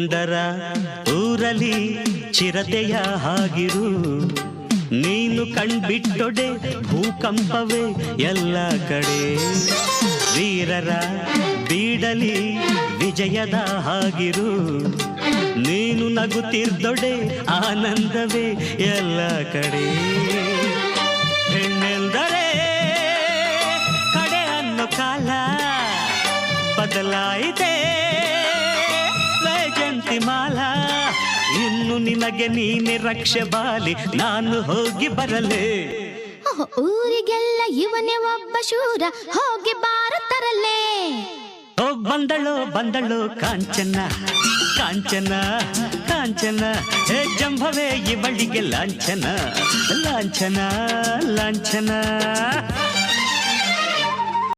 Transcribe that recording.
ಪುಂಡರ ಊರಲಿ ಚಿರತೆಯ ಹಾಗಿರು, ನೀನು ಕಣ್ಬಿಟ್ಟೊಡೆ ಭೂಕಂಪವೇ ಎಲ್ಲ ಕಡೆ. ವೀರರ ಬೀಡಲಿ ವಿಜಯದ ಹಾಗಿರು, ನೀನು ನಗುತ್ತಿರ್ದೊಡೆ ಆನಂದವೇ ಎಲ್ಲ ಕಡೆ. ಹೆಣ್ಣೆಂದರೆ ಕಡೆ ಅನ್ನೋ ಕಾಲ ಬದಲಾಯಿತೆ ವೈಜಂತಿ ಮಾಲ. ಇನ್ನು ನಿನಗೆ ನೀನೆ ರಕ್ಷೆ ಬಾಲಿ, ನಾನು ಹೋಗಿ ಬರಲೇ. ಊರಿಗೆಲ್ಲ ಇವನೇ ಒಬ್ಬ ಶೂರ, ಹೋಗಿ ಬಾರತರಲ್ಲೇ. ಓ ಬಂದಳೋ ಬಂದಳೋ ಕಾಂಚನ ಕಾಂಚನ ಕಾಂಚನ, ಹೇ ಜಂಭವೇ ಇವಳಿಗೆ ಲಾಂಛನ ಲಾಂಛನ ಲಾಂಛನ.